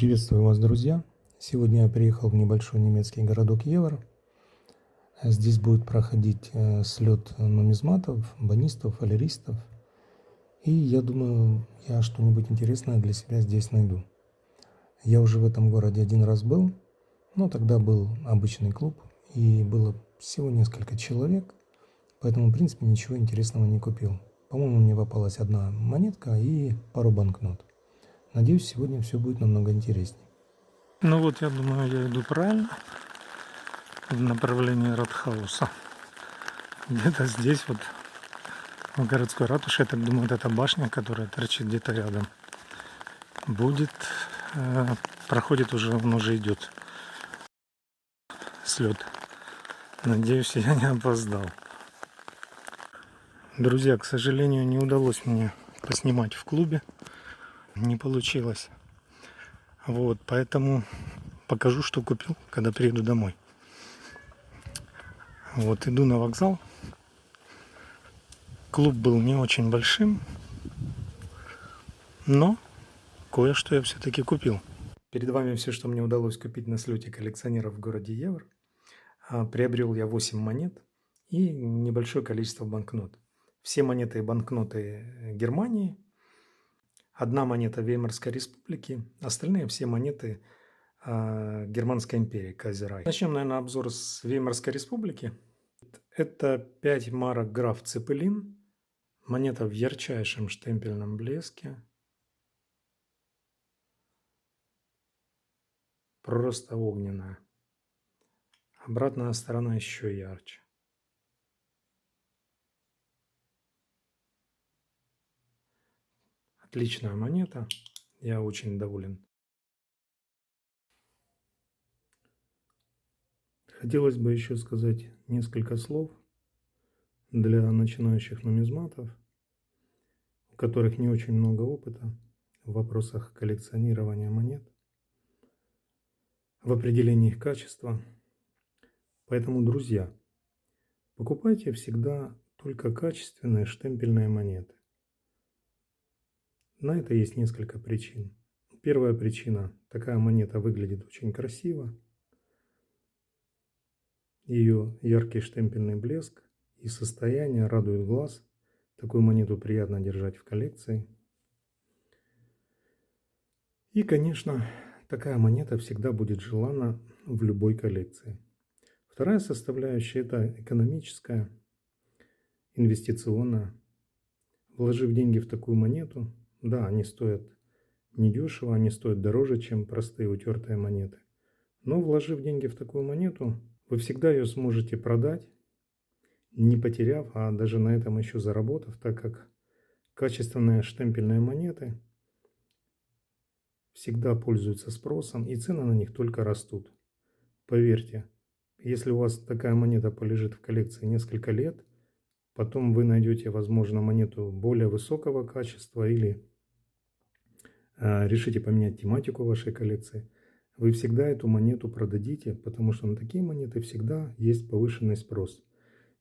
Приветствую вас, друзья! Сегодня я приехал в небольшой немецкий городок Евр. Здесь будет проходить слет нумизматов, бонистов, фалеристов. И я думаю, я что-нибудь интересное для себя здесь найду. Я уже в этом городе один раз был, но тогда был обычный клуб, и было всего несколько человек, поэтому, в принципе, ничего интересного не купил. По-моему, мне попалась одна монетка и пару банкнот. Надеюсь, сегодня все будет намного интереснее. Ну вот, я думаю, я иду правильно в направлении Rathaus. Где-то здесь вот, в городской ратуше, я так думаю, вот эта башня, которая торчит где-то рядом, будет, проходит уже, он уже идет слет. Надеюсь, я не опоздал. Друзья, к сожалению, не удалось мне поснимать в клубе. Не получилось. Вот, поэтому покажу, что купил, когда приеду домой. Вот, иду на вокзал. Клуб был не очень большим, но кое-что я все-таки купил. Перед вами все, что мне удалось купить на слете коллекционеров в городе Евр. Приобрел я 8 монет и небольшое количество банкнот. Все монеты и банкноты Германии. Одна монета Веймарской республики. Остальные все монеты Германской империи, Кайзеррайх. Начнем, наверное, обзор с Веймарской республики. Это 5 марок граф Цепелин. Монета в ярчайшем штемпельном блеске. Просто огненная. Обратная сторона еще ярче. Отличная монета. Я очень доволен. Хотелось бы еще сказать несколько слов для начинающих нумизматов, у которых не очень много опыта в вопросах коллекционирования монет, в определении их качества. Поэтому, друзья, покупайте всегда только качественные штемпельные монеты. На это есть несколько причин. Первая причина – такая монета выглядит очень красиво. Ее яркий штемпельный блеск и состояние радует глаз. Такую монету приятно держать в коллекции. И, конечно, такая монета всегда будет желанна в любой коллекции. Вторая составляющая – это экономическая, инвестиционная. Вложив деньги в такую монету, да, они стоят недешево, они стоят дороже, чем простые утертые монеты. Но вложив деньги в такую монету, вы всегда ее сможете продать, не потеряв, а даже на этом еще заработав, так как качественные штемпельные монеты всегда пользуются спросом, и цены на них только растут. Поверьте, если у вас такая монета полежит в коллекции несколько лет, потом вы найдете, возможно, монету более высокого качества или решите поменять тематику вашей коллекции, вы всегда эту монету продадите, потому что на такие монеты всегда есть повышенный спрос.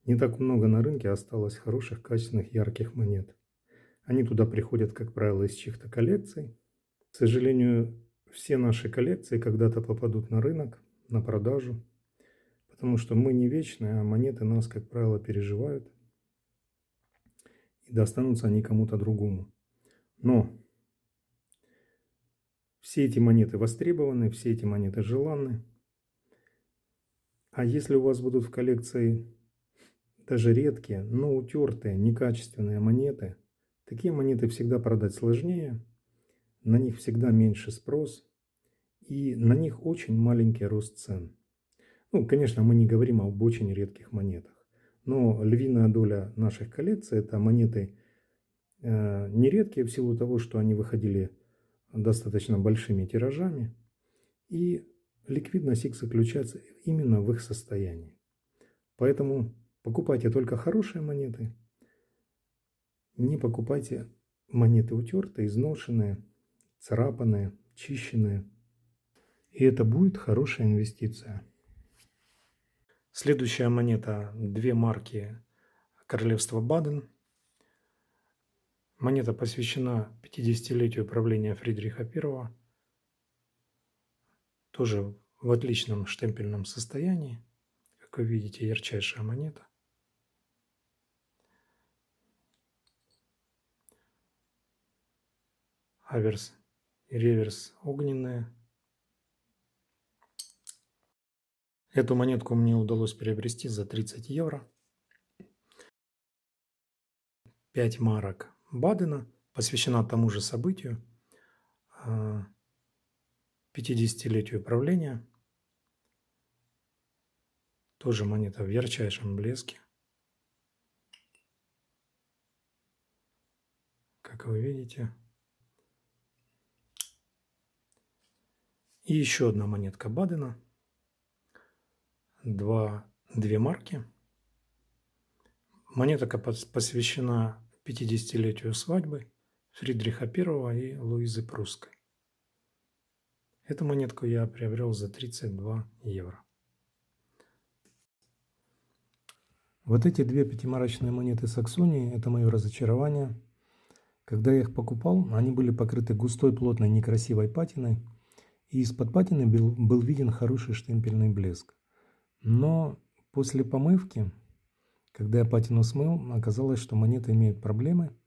Не так много на рынке осталось хороших, качественных, ярких монет. Они туда приходят, как правило, из чьих-то коллекций. К сожалению, все наши коллекции когда-то попадут на рынок, на продажу, потому что мы не вечные, а монеты нас, как правило, переживают, и достанутся они кому-то другому. Но все эти монеты востребованы, все эти монеты желанны. А если у вас будут в коллекции даже редкие, но утертые, некачественные монеты, такие монеты всегда продать сложнее, на них всегда меньше спрос, и на них очень маленький рост цен. Ну, конечно, мы не говорим об очень редких монетах, но львиная доля наших коллекций – это монеты нередкие в силу того, что они выходили достаточно большими тиражами, и ликвидность их заключается именно в их состоянии. Поэтому покупайте только хорошие монеты, не покупайте монеты утертые, изношенные, царапанные, чищенные. И это будет хорошая инвестиция. Следующая монета – 2 марки Королевства Баден. Монета посвящена 50-летию правления Фридриха I. Тоже в отличном штемпельном состоянии. Как вы видите, ярчайшая монета. Аверс и реверс огненные. Эту монетку мне удалось приобрести за 30 евро. 5 марок Бадена, посвящена тому же событию, 50-летию правления. Тоже монета в ярчайшем блеске. Как вы видите. И еще одна монетка Бадена. Две марки. Монетка посвящена 50-летию свадьбы Фридриха I и Луизы Прусской. Эту монетку я приобрел за 32 евро. Вот эти две пятимарочные монеты Саксонии – это мое разочарование. Когда я их покупал, они были покрыты густой, плотной, некрасивой патиной, и из-под патины был виден хороший штемпельный блеск. Но после помывки, когда я патину смыл, оказалось, что монеты имеют проблемы,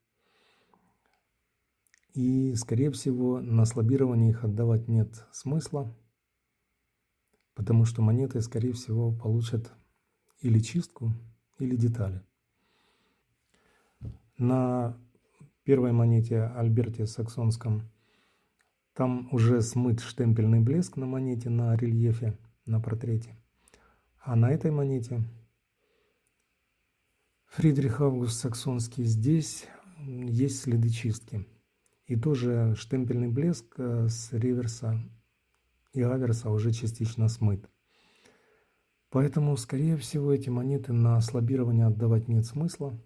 и, скорее всего, на слабирование их отдавать нет смысла, потому что монеты, скорее всего, получат или чистку, или детали. На первой монете Альберте Саксонском там уже смыт штемпельный блеск на монете, на рельефе, на портрете. А на этой монете Фридрих Август Саксонский, здесь есть следы чистки. И тоже штемпельный блеск с реверса и аверса уже частично смыт. Поэтому, скорее всего, эти монеты на слабирование отдавать нет смысла.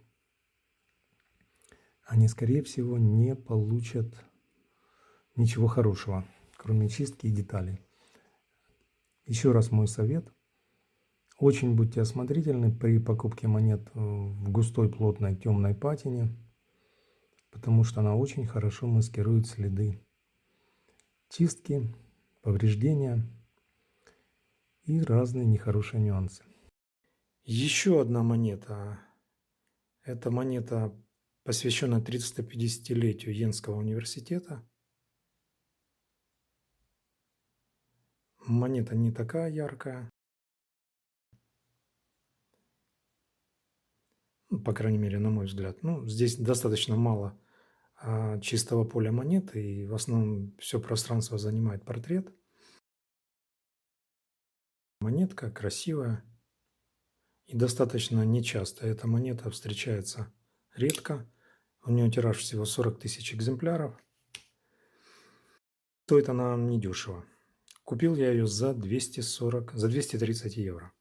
Они, скорее всего, не получат ничего хорошего, кроме чистки и деталей. Еще раз мой совет. Очень будьте осмотрительны при покупке монет в густой, плотной, темной патине, потому что она очень хорошо маскирует следы чистки, повреждения и разные нехорошие нюансы. Еще одна монета. Эта монета посвящена 350-летию Йенского университета. Монета не такая яркая. По крайней мере, на мой взгляд. Здесь достаточно мало чистого поля монеты, и в основном все пространство занимает портрет. Монетка красивая и достаточно нечасто. Эта монета встречается редко. У нее тираж всего 40 тысяч экземпляров. Стоит она недешево. Купил я ее за 230 евро.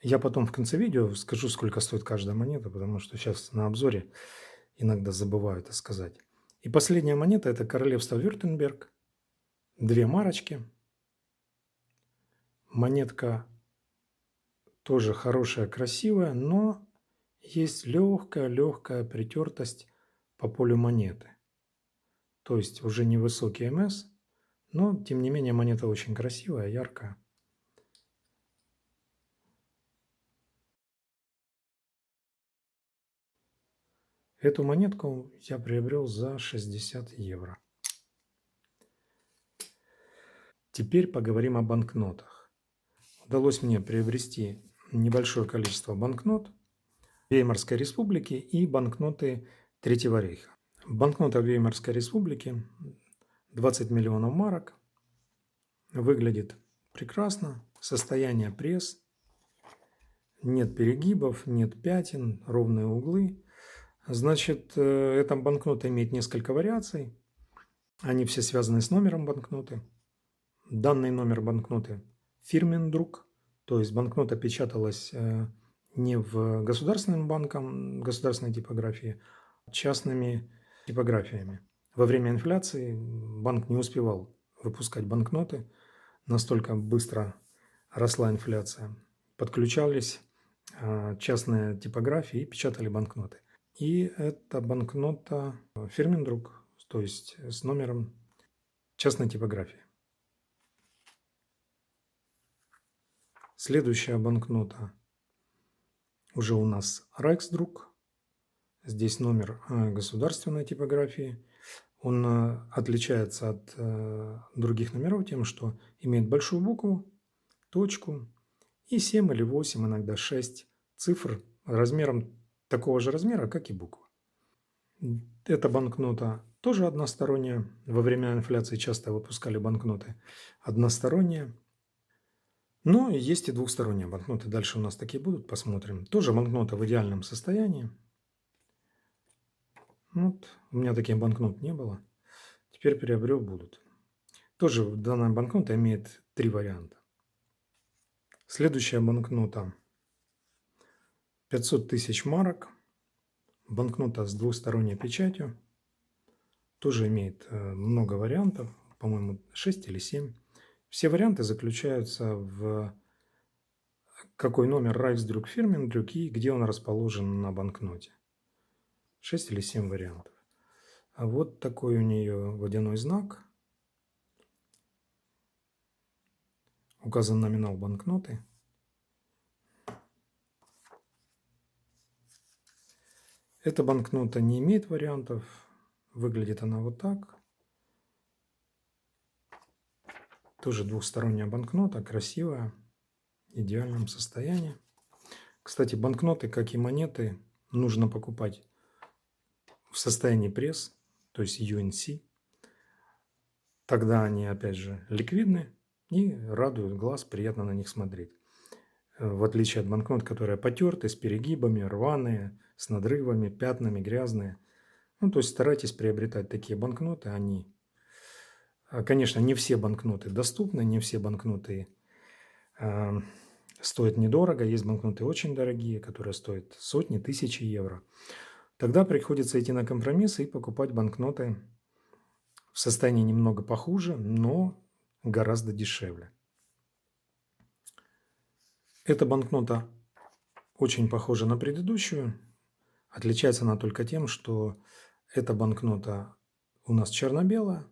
Я потом в конце видео скажу, сколько стоит каждая монета, потому что сейчас на обзоре иногда забываю это сказать. И последняя монета – это королевство Вюртемберг. 2 марочки. Монетка тоже хорошая, красивая, но есть легкая притертость по полю монеты. То есть уже невысокий МС, но тем не менее монета очень красивая, яркая. Эту монетку я приобрел за 60 евро. Теперь поговорим о банкнотах. Удалось мне приобрести небольшое количество банкнот Веймарской республики и банкноты Третьего рейха. Банкнота Веймарской республики 20 миллионов марок. Выглядит прекрасно. Состояние пресс. Нет перегибов, нет пятен, ровные углы. Значит, эта банкнота имеет несколько вариаций. Они все связаны с номером банкноты. Данный номер банкноты фирмендрук, то есть банкнота печаталась не в государственным банком, государственной типографии, а частными типографиями. Во время инфляции банк не успевал выпускать банкноты, настолько быстро росла инфляция. Подключались частные типографии и печатали банкноты. И это банкнота фирмендрук, то есть с номером частной типографии. Следующая банкнота уже у нас Reichsdruck. Здесь номер государственной типографии. Он отличается от других номеров тем, что имеет большую букву, точку и 7 или 8, иногда 6 цифр размером такого же размера, как и буква. Эта банкнота тоже односторонняя. Во время инфляции часто выпускали банкноты односторонние. Но есть и двухсторонние банкноты. Дальше у нас такие будут, посмотрим. Тоже банкнота в идеальном состоянии. Вот, у меня таких банкнот не было. Теперь приобрел, будут. Тоже данная банкнота имеет 3 варианта. Следующая банкнота 500 тысяч марок. Банкнота с двухсторонней печатью. Тоже имеет много вариантов, по-моему, 6 или 7. Все варианты заключаются в какой номер Reichsdruck, Firmendruck и где он расположен на банкноте. 6 или 7 вариантов. А вот такой у нее водяной знак. Указан номинал банкноты. Эта банкнота не имеет вариантов. Выглядит она вот так. Тоже двухсторонняя банкнота, красивая, в идеальном состоянии. Кстати, банкноты, как и монеты, нужно покупать в состоянии пресс, то есть UNC. Тогда они, опять же, ликвидны и радуют глаз, приятно на них смотреть. В отличие от банкнот, которые потерты, с перегибами, рваные, с надрывами, пятнами, грязные. Ну, то есть старайтесь приобретать такие банкноты. Они, конечно, не все банкноты доступны, не все банкноты стоят недорого. Есть банкноты очень дорогие, которые стоят сотни, тысячи евро. Тогда приходится идти на компромиссы и покупать банкноты в состоянии немного похуже, но гораздо дешевле. Эта банкнота очень похожа на предыдущую. Отличается она только тем, что эта банкнота у нас черно-белая,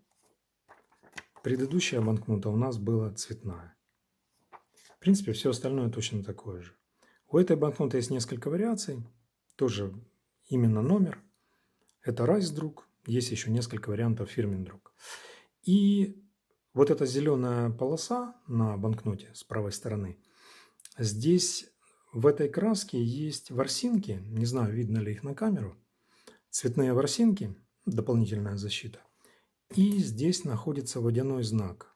предыдущая банкнота у нас была цветная. В принципе, все остальное точно такое же. У этой банкноты есть несколько вариаций, тоже именно номер. Это Reichsdruck, есть еще несколько вариантов Firmendruck. И вот эта зеленая полоса на банкноте с правой стороны, здесь в этой краске есть ворсинки, не знаю, видно ли их на камеру, цветные ворсинки, дополнительная защита. И здесь находится водяной знак.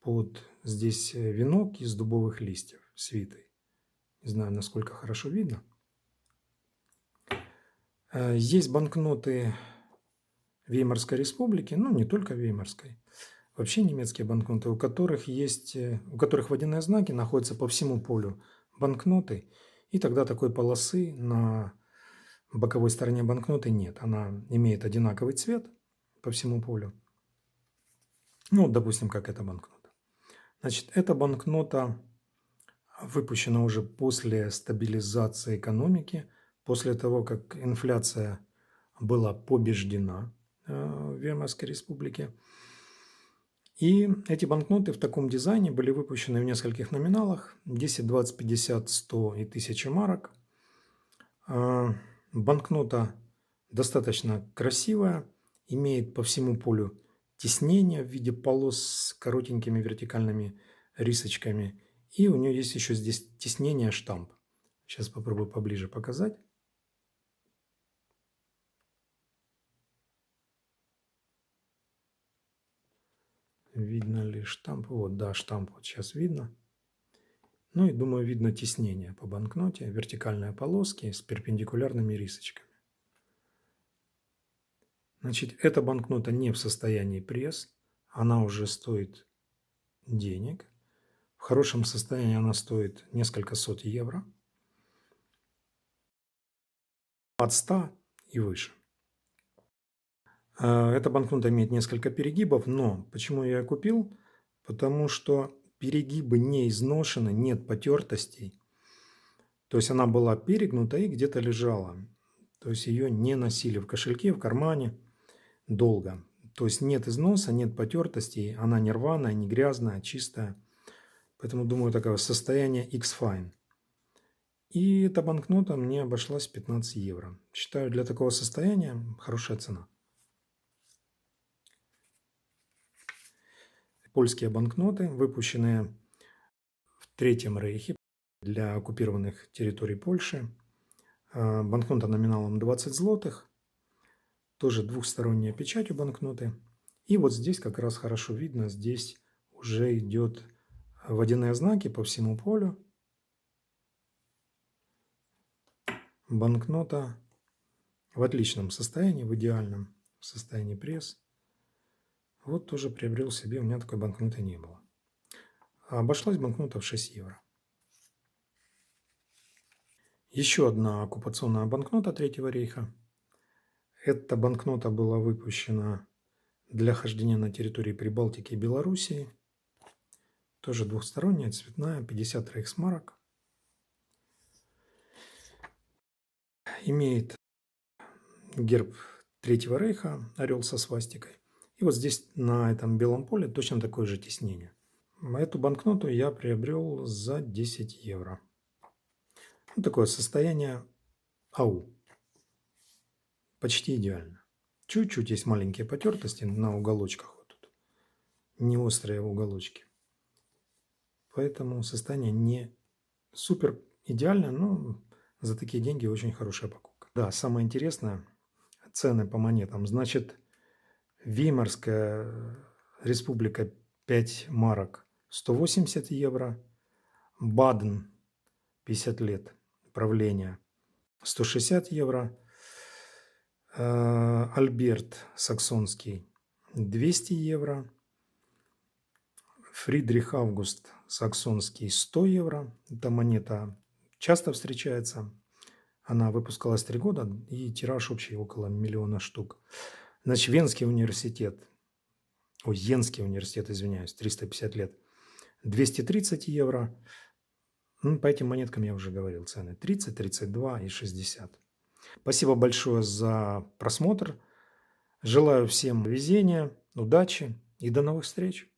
Под здесь венок из дубовых листьев, свитой. Не знаю, насколько хорошо видно. Есть банкноты Веймарской республики, ну не только Веймарской, вообще немецкие банкноты, у которых водяные знаки находятся по всему полю банкноты, и тогда такой полосы на боковой стороне банкноты нет. Она имеет одинаковый цвет по всему полю. Ну, допустим, как эта банкнота. Значит, эта банкнота выпущена уже после стабилизации экономики, после того, как инфляция была побеждена в Веймарской республике. И эти банкноты в таком дизайне были выпущены в нескольких номиналах: 10, 20, 50, 100 и 1000 марок. Банкнота достаточно красивая, имеет по всему полю тиснение в виде полос с коротенькими вертикальными рисочками. И у нее есть еще здесь тиснение штамп. Сейчас попробую поближе показать. Видно ли штамп? Вот, да, штамп вот сейчас видно. Ну и, думаю, видно тиснение по банкноте. Вертикальные полоски с перпендикулярными рисочками. Значит, эта банкнота не в состоянии пресс. Она уже стоит денег. В хорошем состоянии она стоит несколько сот евро. От 100 и выше. Эта банкнота имеет несколько перегибов, но почему я ее купил? Потому что перегибы не изношены, нет потертостей. То есть она была перегнута и где-то лежала. То есть ее не носили в кошельке, в кармане долго. То есть нет износа, нет потертостей, она не рваная, не грязная, чистая. Поэтому, думаю, такое состояние X-Fine. И эта банкнота мне обошлась в 15 евро. Считаю, для такого состояния хорошая цена. Польские банкноты, выпущенные в Третьем Рейхе для оккупированных территорий Польши. Банкнота номиналом 20 злотых. Тоже двухсторонняя печать у банкноты. И вот здесь как раз хорошо видно, здесь уже идет водяные знаки по всему полю. Банкнота в отличном состоянии, в идеальном состоянии пресс. Вот тоже приобрел себе, у меня такой банкноты не было. Обошлась банкнота в 6 евро. Еще одна оккупационная банкнота Третьего рейха. Эта банкнота была выпущена для хождения на территории Прибалтики и Белоруссии. Тоже двухсторонняя, цветная, 50 рейхсмарок. Имеет герб Третьего рейха, орел со свастикой. И вот здесь на этом белом поле точно такое же тиснение. Эту банкноту я приобрел за 10 евро. Вот такое состояние АУ. Почти идеально. Чуть-чуть есть маленькие потертости на уголочках. Вот тут. Не острые уголочки. Поэтому состояние не супер идеальное, но за такие деньги очень хорошая покупка. Да, самое интересное, цены по монетам. Значит, Веймарская республика 5 марок 180 евро. Баден 50 лет правления 160 евро. Альберт Саксонский 200 евро. Фридрих Август Саксонский 100 евро. Эта монета часто встречается. Она выпускалась 3 года и тираж общий около 1 миллиона штук. Значит, Венский университет, Йенский университет, извиняюсь, 350 лет, 230 евро. По этим монеткам я уже говорил цены. 30, 32 и 60. Спасибо большое за просмотр. Желаю всем везения, удачи и до новых встреч.